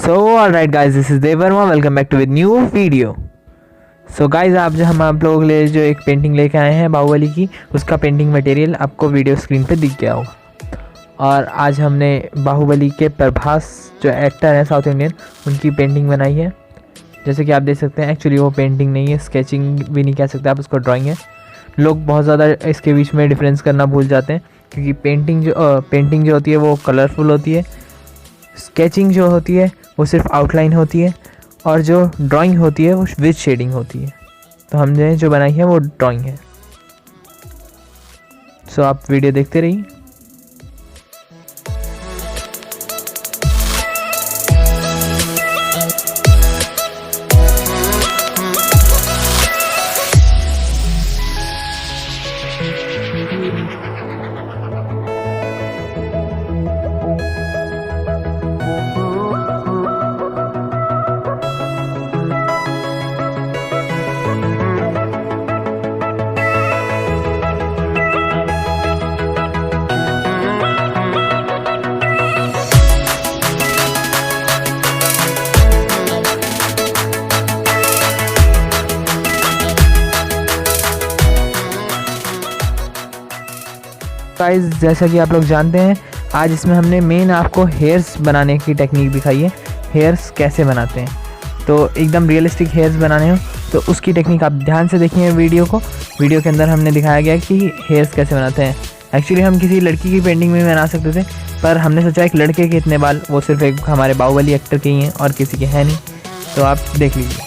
So alright guys, this is Dev Verma. Welcome back to a new video. So guys, आज हम आप लोगों के लिए जो एक पेंटिंग लेके आए हैं बाहुबली की, उसका पेंटिंग मटेरियल आपको वीडियो स्क्रीन पे दिख गया होगा। और आज हमने बाहुबली के पrbhas जो एक्टर हैं साउथ इंडियन, उनकी पेंटिंग बनाई है। जैसे कि आप देख सकते हैं, एक्चुअली वो पेंटिंग नहीं है, स्केचिंग भी नहीं कह सकते आप, उसको ड्राइंग है। लोग बहुत ज़्यादा इसके बीच में डिफरेंस करना भूल जाते हैं, क्योंकि पेंटिंग जो होती है वो कलरफुल होती है, स्केचिंग जो होती है वो सिर्फ आउटलाइन होती है, और जो ड्राइंग होती है वो विद शेडिंग होती है। तो हमने जो बनाई है वो ड्राइंग है। सो आप वीडियो देखते रहिए। गाइस, जैसा कि आप लोग जानते हैं, आज इसमें हमने मेन आपको हेयर्स बनाने की टेक्निक दिखाई है। हेयर्स कैसे बनाते हैं, तो एकदम रियलिस्टिक हेयर्स बनाने हो तो उसकी टेक्निक आप ध्यान से देखिए वीडियो को। वीडियो के अंदर हमने दिखाया गया कि हेयर्स कैसे बनाते हैं। एक्चुअली हम किसी लड़की की पेंटिंग में बना सकते थे, पर हमने सोचा एक लड़के के इतने बाल, वो सिर्फ एक हमारे बाहुबली एक्टर के ही हैं और किसी के हैं नहीं। तो आप देख लीजिए।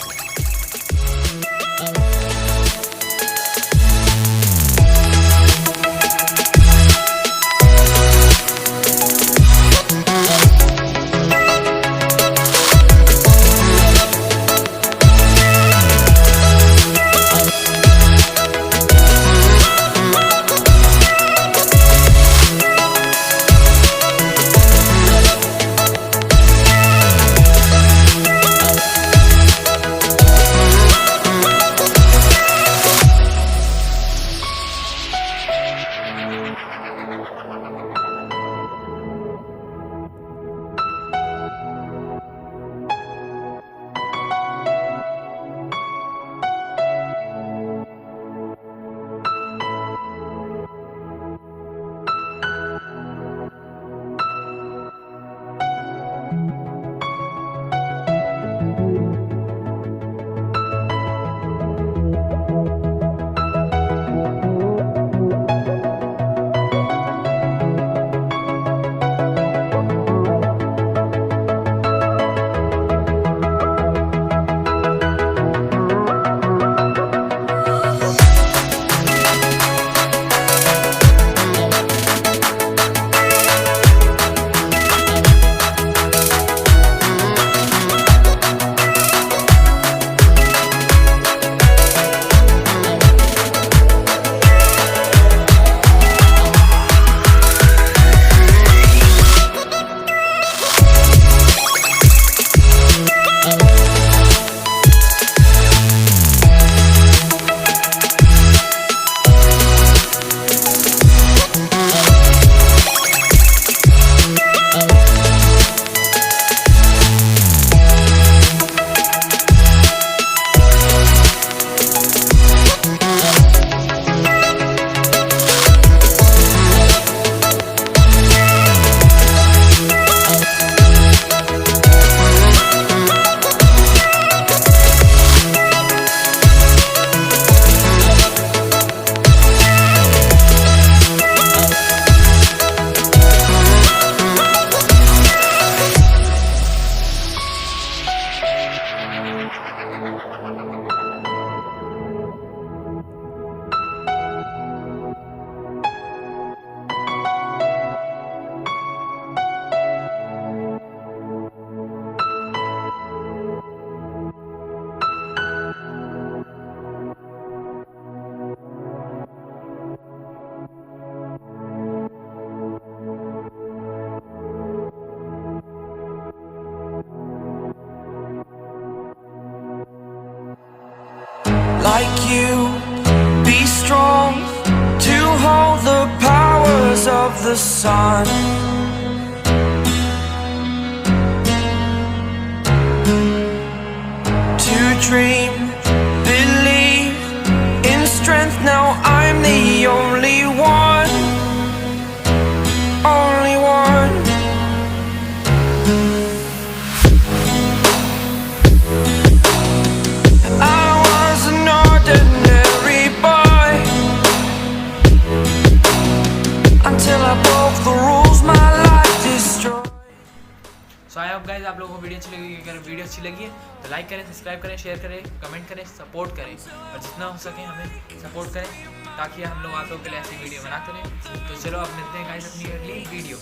like you, be strong to hold the powers of the sun. dream. Believe in strength, now I'm the only one. Only one. I was an ordinary boy until I broke the rules my life destroyed. So I hope guys आप लोगों को video अच्छी लगी। अगर video अच्छी लगी है तो लाइक करें, सब्सक्राइब करें, शेयर करें, कमेंट करें, सपोर्ट करें और जितना हो सके हमें सपोर्ट करें ताकि हम लोग आप लोगों के लिए ऐसी वीडियो बनाते रहें। तो चलो अब मिलते हैं गाइस अपनी अगली वीडियो।